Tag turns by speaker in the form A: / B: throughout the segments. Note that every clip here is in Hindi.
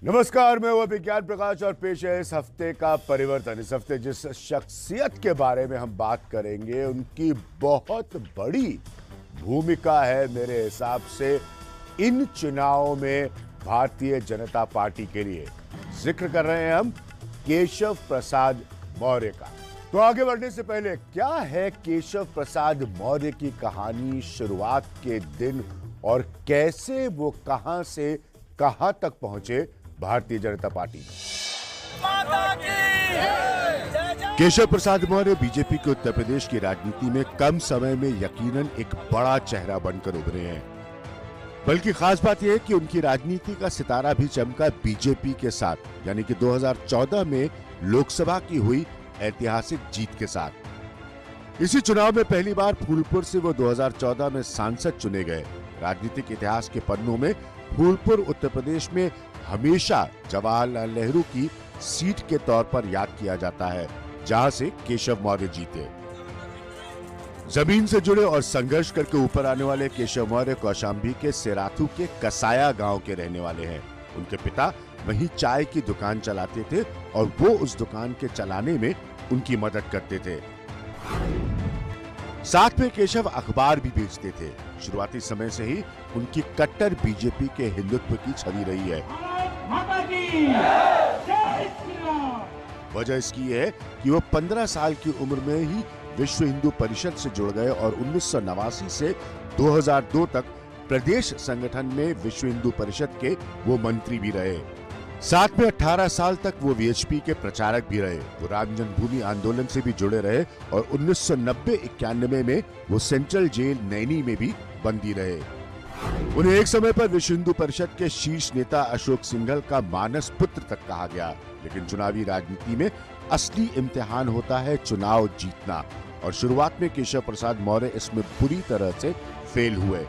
A: नमस्कार, मैं हूं विज्ञान प्रकाश और पेश है इस हफ्ते का परिवर्तन। इस हफ्ते जिस शख्सियत के बारे में हम बात करेंगे उनकी बहुत बड़ी भूमिका है मेरे हिसाब से इन चुनावों में भारतीय जनता पार्टी के लिए। जिक्र कर रहे हैं हम केशव प्रसाद मौर्य का। तो आगे बढ़ने से पहले, क्या है केशव प्रसाद मौर्य की कहानी, शुरुआत के दिन और कैसे वो कहां से कहां तक पहुंचे भारतीय जनता पार्टी में। केशव प्रसाद मौर्य बीजेपी के उत्तर प्रदेश की राजनीति में कम समय में यकीनन एक बड़ा चेहरा बनकर उभरे हैं। बल्कि खास बात यह है कि उनकी राजनीति का सितारा भी चमका बीजेपी के साथ, यानी कि 2014 में लोकसभा की हुई ऐतिहासिक जीत के साथ। इसी चुनाव में पहली बार फूलपुर से वो 2014 में सांसद चुने गए। राजनीतिक इतिहास के पन्नों में फूलपुर उत्तर प्रदेश में हमेशा जवाहरलाल नेहरू की सीट के तौर पर याद किया जाता है, जहां से केशव मौर्य जीते। जमीन से जुड़े और संघर्ष करके ऊपर आने वाले केशव मौर्य कौशाम्बी के सेराथू के कसाया गांव के रहने वाले हैं। उनके पिता वहीं चाय की दुकान चलाते थे और वो उस दुकान के चलाने में उनकी मदद करते थे। साथ में केशव अखबार भी बेचते थे। शुरुआती समय से ही उनकी कट्टर बीजेपी के हिंदुत्व की छवि रही है। वजह इसकी है कि वो 15 साल की उम्र में ही विश्व हिंदू परिषद से जुड़ गए और 1989 से 2002 तक प्रदेश संगठन में विश्व हिंदू परिषद के वो मंत्री भी रहे। साथ में 18 साल तक वो वीएचपी के प्रचारक भी रहे। वो राम जन्मभूमि आंदोलन से भी जुड़े रहे और 1990-91 में वो सेंट्रल जेल नैनी में भी बंदी रहे। उन्हें एक समय पर विश्व हिंदू परिषद के शीर्ष नेता अशोक सिंघल का मानस पुत्र तक कहा गया। लेकिन चुनावी राजनीति में असली इम्तिहान होता है चुनाव जीतना, और शुरुआत में केशव प्रसाद मौर्य इसमें बुरी तरह से फेल हुए।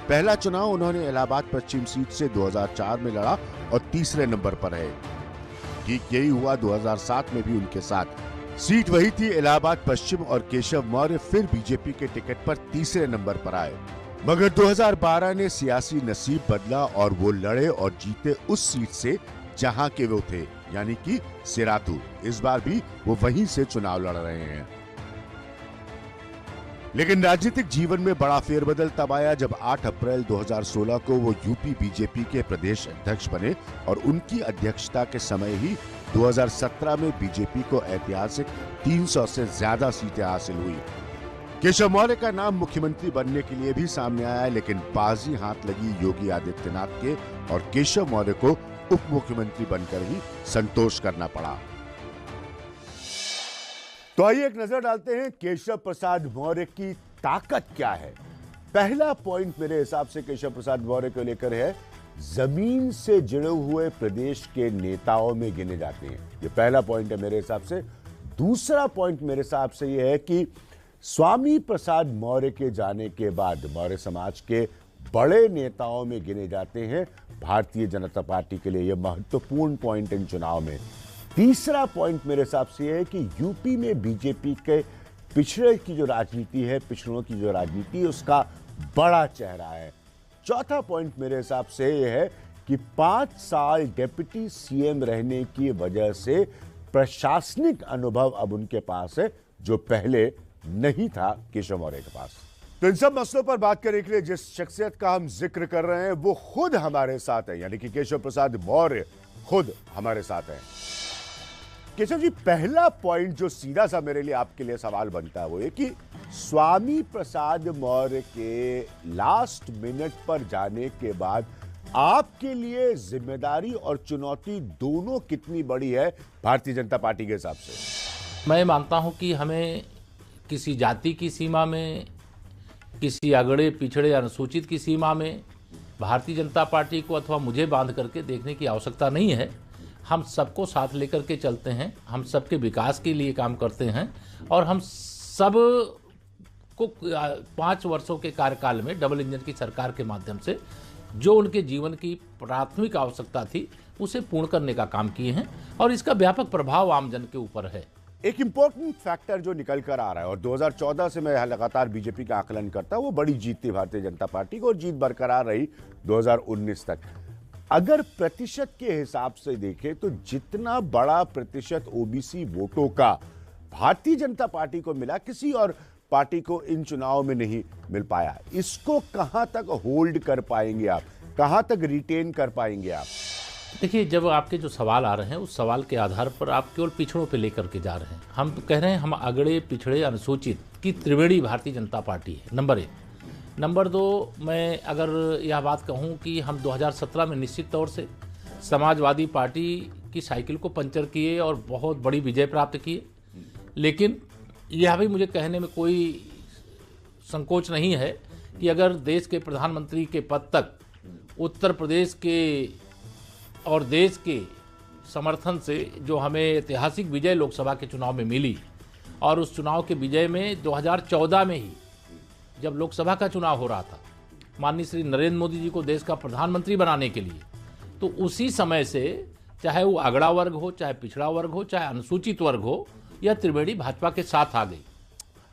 A: पहला चुनाव उन्होंने इलाहाबाद पश्चिम सीट से 2004 में लड़ा और तीसरे नंबर पर है। ठीक यही हुआ 2007 में भी उनके साथ। सीट वही थी इलाहाबाद पश्चिम और केशव मौर्य फिर बीजेपी के टिकट पर तीसरे नंबर पर आए। मगर 2012 ने सियासी नसीब बदला और वो लड़े और जीते उस सीट से जहां के वो थे, यानी कि सेराथू। इस बार भी वो वहीं से चुनाव लड़ रहे हैं। लेकिन राजनीतिक जीवन में बड़ा फेरबदल तब आया जब 8 अप्रैल 2016 को वो यूपी बीजेपी के प्रदेश अध्यक्ष बने और उनकी अध्यक्षता के समय ही 2017 में बीजेपी को ऐतिहासिक 300 से ज्यादा सीटें हासिल हुई। केशव मौर्य का नाम मुख्यमंत्री बनने के लिए भी सामने आया, लेकिन बाजी हाथ लगी योगी आदित्यनाथ के और केशव मौर्य को उप मुख्यमंत्री बनकर ही संतोष करना पड़ा। तो आइए एक नजर डालते हैं केशव प्रसाद मौर्य की ताकत क्या है। पहला पॉइंट मेरे हिसाब से केशव प्रसाद मौर्य को लेकर है, जमीन से जुड़े हुए प्रदेश के नेताओं में गिने जाते हैं। ये पहला पॉइंट है मेरे हिसाब से। दूसरा पॉइंट मेरे हिसाब से यह है कि स्वामी प्रसाद मौर्य के जाने के बाद मौर्य समाज के बड़े नेताओं में गिने जाते हैं भारतीय जनता पार्टी के लिए। यह महत्वपूर्ण पॉइंट इन चुनाव में। तीसरा पॉइंट मेरे हिसाब से है कि यूपी में बीजेपी के पिछड़े की जो राजनीति है, पिछड़ों की जो राजनीति है, उसका बड़ा चेहरा है। चौथा पॉइंट मेरे हिसाब से यह है कि 5 साल डिप्टी सीएम रहने की वजह से प्रशासनिक अनुभव अब उनके पास है, जो पहले नहीं था केशव मौर्य के पास। तो इन सब मसलों पर बात करने के लिए जिस शख्सियत का हम जिक्र कर रहे हैं वो खुद हमारे साथ है, यानी कि केशव प्रसाद मौर्य खुद हमारे साथ है। केशव जी, पहला पॉइंट जो सीधा सा मेरे लिए आपके लिए सवाल बनता है वो ये कि स्वामी प्रसाद मौर्य के लास्ट मिनट पर जाने के बाद आपके लिए जिम्मेदारी और चुनौती दोनों कितनी बड़ी है भारतीय जनता पार्टी के हिसाब से?
B: मैं मानता हूं कि हमें किसी जाति की सीमा में, किसी अगड़े पिछड़े अनुसूचित की सीमा में भारतीय जनता पार्टी को अथवा मुझे बांध करके देखने की आवश्यकता नहीं है। हम सबको साथ लेकर के चलते हैं, हम सबके विकास के लिए काम करते हैं और हम सब को 5 वर्षों के कार्यकाल में डबल इंजन की सरकार के माध्यम से जो उनके जीवन की प्राथमिक आवश्यकता थी उसे पूर्ण करने का काम किए हैं और इसका व्यापक प्रभाव आम जन के ऊपर है।
A: एक इंपॉर्टेंट फैक्टर जो निकल कर आ रहा है और 2014 से मैं लगातार बीजेपी का आकलन करता हूं, वो बड़ी जीत थी भारतीय जनता पार्टी को और जीत बरकरार रही 2019 तक। अगर प्रतिशत के हिसाब से देखें तो जितना बड़ा प्रतिशत ओबीसी वोटों का भारतीय जनता पार्टी को मिला, किसी और पार्टी को इन चुनाव में नहीं मिल पाया। इसको कहां तक होल्ड कर पाएंगे आप, कहां तक रिटेन कर पाएंगे आप?
B: देखिए, जब आपके जो सवाल आ रहे हैं उस सवाल के आधार पर आप केवल पिछड़ों पे लेकर के जा रहे हैं। हम कह रहे हैं हम अगड़े पिछड़े अनुसूचित की त्रिवेणी भारतीय जनता पार्टी है, नंबर 1। नंबर 2, मैं अगर यह बात कहूं कि हम 2017 में निश्चित तौर से समाजवादी पार्टी की साइकिल को पंचर किए और बहुत बड़ी विजय प्राप्त किए, लेकिन यह भी मुझे कहने में कोई संकोच नहीं है कि अगर देश के प्रधानमंत्री के पद तक उत्तर प्रदेश के और देश के समर्थन से जो हमें ऐतिहासिक विजय लोकसभा के चुनाव में मिली, और उस चुनाव के विजय में 2014 में ही जब लोकसभा का चुनाव हो रहा था, माननीय श्री नरेंद्र मोदी जी को देश का प्रधानमंत्री बनाने के लिए, तो उसी समय से चाहे वो अगड़ा वर्ग हो, चाहे पिछड़ा वर्ग हो, चाहे अनुसूचित वर्ग हो, यह त्रिवेणी भाजपा के साथ आ गई।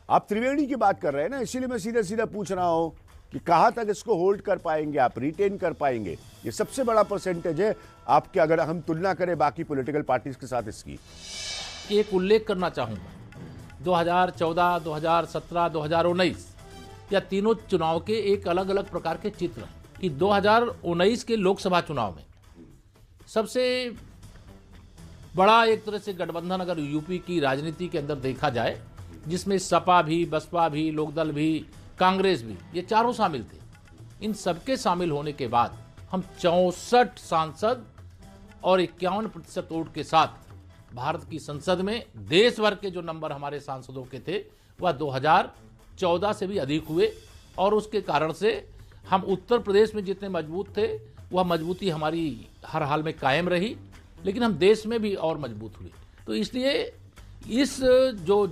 A: आप त्रिवेणी की बात कर रहे हैं ना, इसीलिए मैं सीधा सीधा पूछ रहा हूं कि कहां तक इसको होल्ड कर पाएंगे आप, रिटेन कर पाएंगे? ये सबसे बड़ा परसेंटेज है आपके, अगर हम तुलना करें बाकी पॉलिटिकल पार्टीज के साथ इसकी।
B: एक उल्लेख करना चाहूँगा, 2014, 2017, 2019 या तीनों चुनाव के एक अलग अलग प्रकार के चित्र हैं कि 2019 के लोकसभा चुनाव में सबसे बड़ा एक तरह से गठबंधन अगर यूपी की राजनीति के अंदर देखा जाए, जिसमें सपा भी, बसपा भी, लोकदल भी, कांग्रेस भी, ये चारों शामिल थे। इन सबके शामिल होने के बाद हम 64 सांसद और 51% वोट के साथ भारत की संसद में देश भर के जो नंबर हमारे सांसदों के थे वह 2014 से भी अधिक हुए, और उसके कारण से हम उत्तर प्रदेश में जितने मजबूत थे वह मजबूती हमारी हर हाल में कायम रही, लेकिन हम देश में भी और मजबूत हुए। तो इसलिए इस जो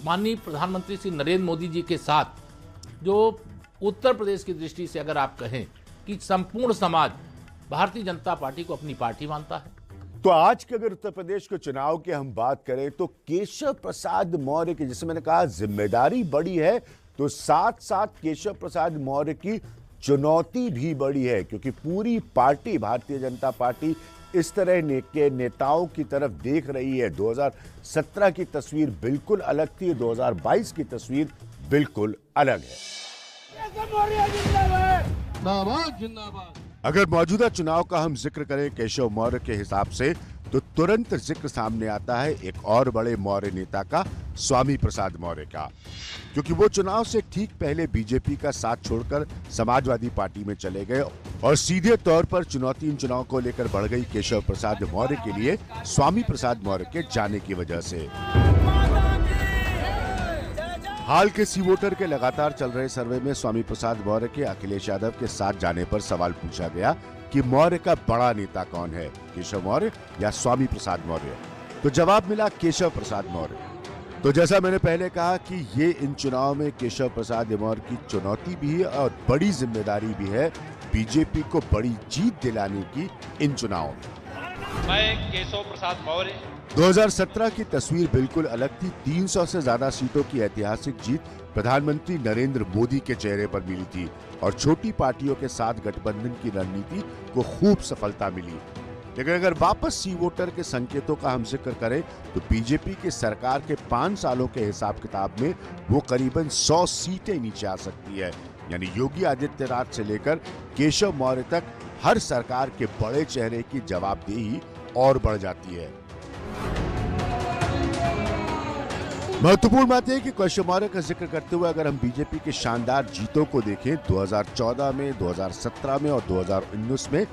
B: माननीय प्रधानमंत्री श्री नरेंद्र मोदी जी के साथ जो उत्तर प्रदेश की दृष्टि से अगर आप कहें कि संपूर्ण समाज भारतीय जनता पार्टी को अपनी पार्टी मानता है।
A: तो आज के अगर उत्तर प्रदेश के चुनाव की हम बात करें तो केशव प्रसाद मौर्य की, जैसे मैंने कहा, जिम्मेदारी बड़ी है, तो साथ साथ केशव प्रसाद मौर्य की चुनौती भी बड़ी है, क्योंकि पूरी पार्टी भारतीय जनता पार्टी इस तरह के नेताओं की तरफ देख रही है। 2017 की तस्वीर बिल्कुल अलग थी, 2022 की तस्वीर बिल्कुल अलग है। अगर मौजूदा चुनाव का हम जिक्र करें केशव मौर्य के हिसाब से, तो तुरंत जिक्र सामने आता है एक और बड़े मौर्य नेता का, स्वामी प्रसाद मौर्य का, क्योंकि वो चुनाव से ठीक पहले बीजेपी का साथ छोड़कर समाजवादी पार्टी में चले गए और सीधे तौर पर चुनौती इन चुनाव को लेकर बढ़ गई केशव प्रसाद मौर्य के लिए, स्वामी प्रसाद मौर्य के जाने की वजह से। हाल के सी वोटर के लगातार चल रहे सर्वे में स्वामी प्रसाद मौर्य के अखिलेश यादव के साथ जाने पर सवाल पूछा गया कि मौर्य का बड़ा नेता कौन है, केशव मौर्य या स्वामी प्रसाद मौर्य? तो जवाब मिला केशव प्रसाद मौर्य। तो जैसा मैंने पहले कहा कि ये इन चुनाव में केशव प्रसाद मौर्य की चुनौती भी है और बड़ी जिम्मेदारी भी है बीजेपी को बड़ी जीत दिलाने की इन चुनावों में।
C: मैं केशव प्रसाद मौर्य।
A: 2017 की तस्वीर बिल्कुल अलग थी। 300 से ज्यादा सीटों की ऐतिहासिक जीत प्रधानमंत्री नरेंद्र मोदी के चेहरे पर मिली थी और छोटी पार्टियों के साथ गठबंधन की रणनीति को खूब सफलता मिली। लेकिन अगर वापस सी वोटर के संकेतों का हम जिक्र करें तो बीजेपी की सरकार के 5 सालों के हिसाब किताब में वो करीबन 100 सीटें नीचे आ सकती है। यानी योगी आदित्यनाथ से लेकर केशव मौर्य तक हर सरकार के बड़े चेहरे की जवाबदेही और बढ़ जाती है। महत्वपूर्ण बात है कि केशव मौर्य का जिक्र करते हुए अगर हम बीजेपी की शानदार जीतों को देखें, 2014 में, 2017 में और 2019 में,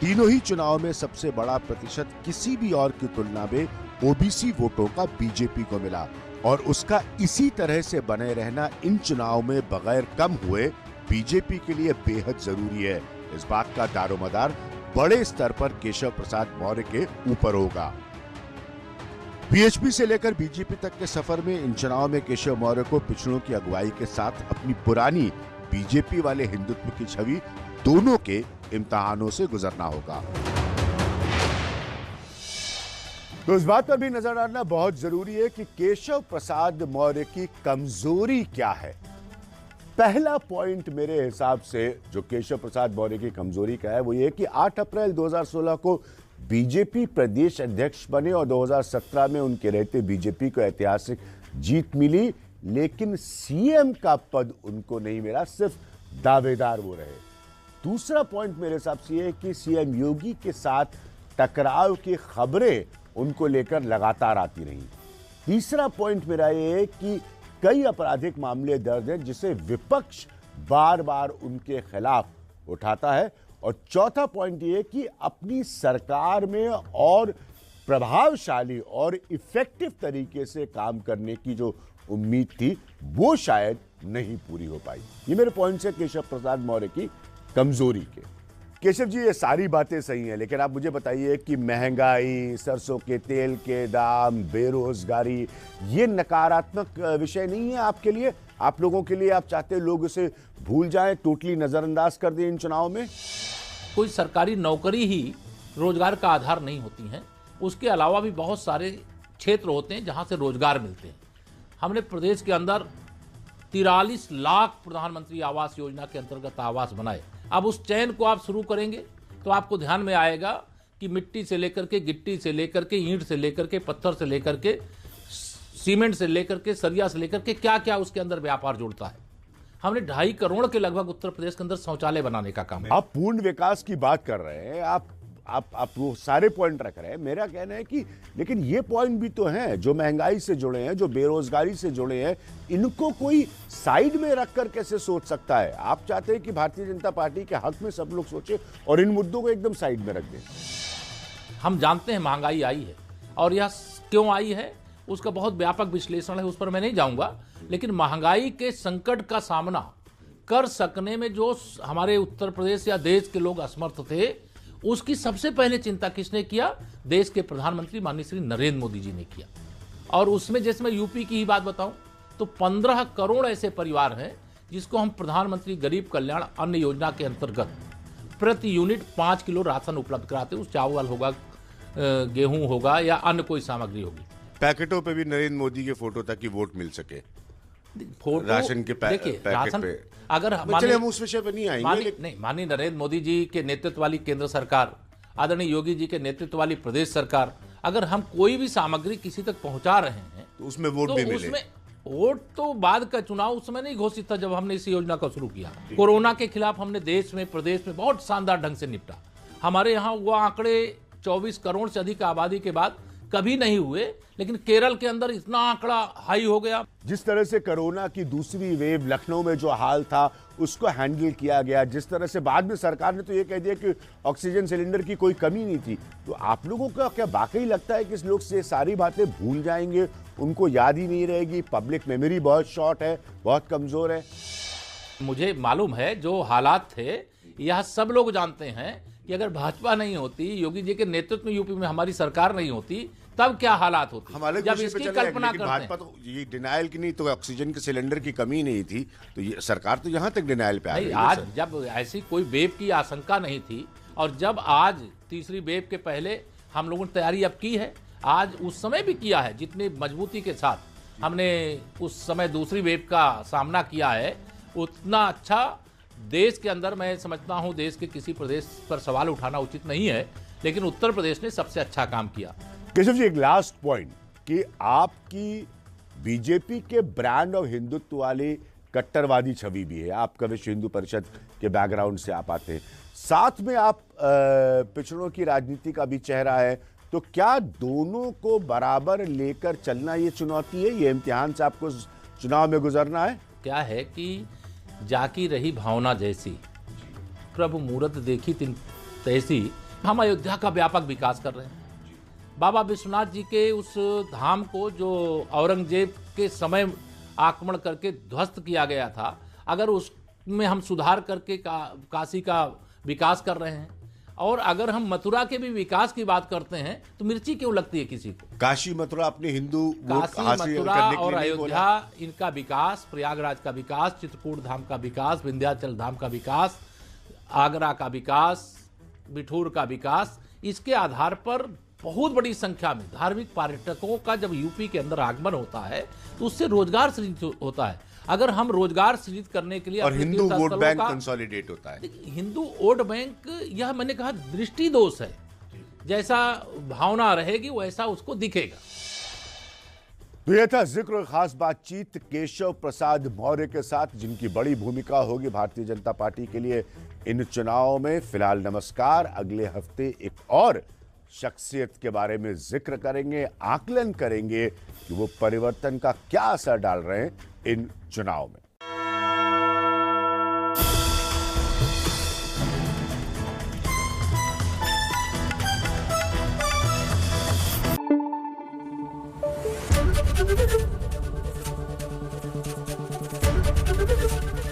A: तीनों ही चुनाव में सबसे बड़ा प्रतिशत किसी भी और की तुलना में ओबीसी वोटों का बीजेपी को मिला और उसका इसी तरह से बने रहना इन चुनाव में बगैर कम हुए बीजेपी के लिए बेहद जरूरी है। इस बात का दारोमदार बड़े स्तर पर केशव प्रसाद मौर्य के ऊपर होगा। बीएचपी से लेकर बीजेपी तक के सफर में इन चुनाव में केशव मौर्य को पिछड़ों की अगुवाई के साथ अपनी पुरानी बीजेपी वाले हिंदुत्व की छवि दोनों के इम्तिहानों से गुजरना होगा। तो इस बात पर भी नजर डालना बहुत जरूरी है कि केशव प्रसाद मौर्य की कमजोरी क्या है। पहला पॉइंट मेरे हिसाब से जो केशव प्रसाद मौर्य की कमजोरी का है वो ये कि 8 अप्रैल 2016 को बीजेपी प्रदेश अध्यक्ष बने और 2017 में उनके रहते बीजेपी को ऐतिहासिक जीत मिली, लेकिन सीएम का पद उनको नहीं मिला, सिर्फ दावेदार वो रहे। दूसरा पॉइंट मेरे हिसाब से ये है कि सीएम योगी के साथ टकराव की खबरें उनको लेकर लगातार आती रही। तीसरा पॉइंट मेरा ये है कि कई आपराधिक मामले दर्ज हैं जिसे विपक्ष बार बार उनके खिलाफ उठाता है। और चौथा पॉइंट ये कि अपनी सरकार में और प्रभावशाली और इफेक्टिव तरीके से काम करने की जो उम्मीद थी वो शायद नहीं पूरी हो पाई। ये मेरे पॉइंट्स है केशव प्रसाद मौर्य की कमजोरी के। केशव जी, ये सारी बातें सही हैं, लेकिन आप मुझे बताइए कि महंगाई, सरसों के तेल के दाम, बेरोजगारी, ये नकारात्मक विषय नहीं है आपके लिए, आप लोगों के लिए? आप चाहते हैं लोग इसे भूल जाएं, टोटली नजरअंदाज कर दें इन चुनाव में?
B: कोई सरकारी नौकरी ही रोजगार का आधार नहीं होती है, उसके अलावा भी बहुत सारे क्षेत्र होते हैं जहां से रोजगार मिलते हैं। हमने प्रदेश के अंदर 43 लाख प्रधानमंत्री आवास योजना के अंतर्गत आवास बनाए। अब उस चयन को आप शुरू करेंगे तो आपको ध्यान में आएगा कि मिट्टी से लेकर के, गिट्टी से लेकर के, ईंट से लेकर के, पत्थर से लेकर के, सीमेंट से लेकर के, सरिया से लेकर के, क्या क्या उसके अंदर व्यापार जुड़ता है। हमने 2.5 करोड़ के लगभग उत्तर प्रदेश के अंदर शौचालय बनाने का काम।
A: आप पूर्ण विकास की बात कर रहे हैं, आप वो सारे पॉइंट रख रहे हैं। मेरा कहना है कि लेकिन ये पॉइंट भी तो हैं जो महंगाई से जुड़े हैं, जो बेरोजगारी से जुड़े हैं, इनको कोई साइड में रखकर कैसे सोच सकता है? आप चाहते हैं कि भारतीय जनता पार्टी के हक में सब लोग सोचे और इन मुद्दों को एकदम साइड में रख दें।
B: हम जानते हैं महंगाई आई है और यह क्यों आई है उसका बहुत व्यापक विश्लेषण है, उस पर मैं नहीं जाऊंगा। लेकिन महंगाई के संकट का सामना कर सकने में जो हमारे उत्तर प्रदेश या देश के लोग असमर्थ थे, उसकी सबसे पहले चिंता किसने किया? देश के प्रधानमंत्री माननीय श्री नरेंद्र मोदी जी ने किया। और उसमें जैसे मैं यूपी की ही बात बताऊं तो 15 करोड़ ऐसे परिवार हैं जिसको हम प्रधानमंत्री गरीब कल्याण अन्न योजना के अंतर्गत प्रति यूनिट 5 किलो राशन उपलब्ध कराते हैं। उस चावल होगा, गेहूं होगा या अन्य कोई सामग्री होगी।
A: पैकेटों पे भी नरेंद्र मोदी के फोटो ताकि वोट मिल सके,
B: फोटो
A: राशन के पैकेट पे।
B: अगर
A: हम उस विषय पे नहीं आएंगे,
B: नहीं, माननीय नरेंद्र मोदी जी के नेतृत्व वाली केंद्र सरकार, आदरणीय योगी जी के नेतृत्व वाली प्रदेश सरकार, अगर हम कोई भी सामग्री किसी तक पहुंचा रहे हैं
A: तो उसमें वोट भी मिले।
B: उसमें वोट तो बाद का चुनाव उस समय नहीं घोषित था जब हमने इस योजना को शुरू किया। कोरोना के खिलाफ हमने देश में, प्रदेश में बहुत शानदार ढंग से निपटा। हमारे यहाँ वो आंकड़े 24 करोड़ से अधिक आबादी के बाद कभी नहीं हुए, लेकिन केरल के अंदर इतना आंकड़ा हाई हो गया।
A: जिस तरह से कोरोना की दूसरी वेव लखनऊ में जो हाल था उसको हैंडल किया गया, जिस तरह से बाद में सरकार ने तो ये कह दिया कि ऑक्सीजन सिलेंडर की कोई कमी नहीं थी, तो आप लोगों का क्या वाकई लगता है कि इस लोग से सारी बातें भूल जाएंगे, उनको याद ही नहीं रहेगी? पब्लिक मेमोरी बहुत शॉर्ट है, बहुत कमजोर है।
B: मुझे मालूम है जो हालात थे, यह सब लोग जानते हैं कि अगर भाजपा नहीं होती, योगी जी के नेतृत्व में यूपी में हमारी सरकार नहीं होती, तब क्या हालात होती।
A: हमारे
B: जब इसकी कल्पना करते
A: भाजपा तो ये डिनाइल की नहीं, तो ऑक्सीजन के सिलेंडर की कमी नहीं थी, तो ये सरकार तो यहाँ तक डिनाइल पे आ गई।
B: आज जब ऐसी कोई वेव की आशंका नहीं थी और जब आज तीसरी वेव के पहले हम लोगों ने तैयारी अब की है, आज उस समय भी किया है, जितनी मजबूती के साथ हमने उस समय दूसरी वेव का सामना किया है, उतना अच्छा देश के अंदर मैं समझता हूं देश के किसी प्रदेश पर सवाल उठाना उचित नहीं है, लेकिन उत्तर प्रदेश ने सबसे अच्छा काम किया।
A: केशव जी, एक लास्ट पॉइंट कि आपकी बीजेपी के ब्रांड और हिंदुत्व वाली कट्टरवादी छवि भी है, आपका विश्व हिंदू परिषद के बैकग्राउंड से आप आते हैं, साथ में आप पिछड़ों की राजनीति का भी चेहरा है, तो क्या दोनों को बराबर लेकर चलना ये चुनौती है, ये इम्तिहान से आपको चुनाव में गुजरना है?
B: क्या है कि जाकी रही भावना जैसी, प्रभु मूरत देखी तिन तैसी। हम अयोध्या का व्यापक विकास कर रहे हैं। बाबा विश्वनाथ जी के उस धाम को जो औरंगजेब के समय आक्रमण करके ध्वस्त किया गया था, अगर उसमें हम सुधार करके काशी का विकास कर रहे हैं, और अगर हम मथुरा के भी विकास की बात करते हैं तो मिर्ची क्यों लगती है किसी को?
A: काशी मथुरा अपने हिंदू
B: काशी मथुरा और अयोध्या, इनका विकास, प्रयागराज का विकास, चित्रकूट धाम का विकास, विंध्याचल धाम का विकास, आगरा का विकास, बिठूर का विकास, इसके आधार पर बहुत बड़ी संख्या में धार्मिक पर्यटकों का जब यूपी के अंदर आगमन होता है तो उससे रोजगार सृजित होता है। अगर हम रोजगार सृजित करने के लिए
A: और
B: अपने
A: हिंदू वोट
B: तीर्थस्थलों
A: बैंक
B: का-
A: कंसोलिडेट होता है।
B: देखिए, हिंदू वोट बैंक, यह मैंने कहा दृष्टि दोष है। जैसा भावना रहेगी वैसा उसको दिखेगा।
A: तो यह था जिक्र खास बातचीत केशव प्रसाद मौर्य के साथ, जिनकी बड़ी भूमिका होगी भारतीय जनता पार्टी के लिए इन चुनावों में। फिलहाल नमस्कार, अगले हफ्ते एक और शख्सियत के बारे में जिक्र करेंगे, आकलन करेंगे कि वो परिवर्तन का क्या असर डाल रहे हैं इन चुनाव में।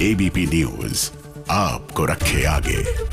D: एबीपी न्यूज आपको रखे आगे।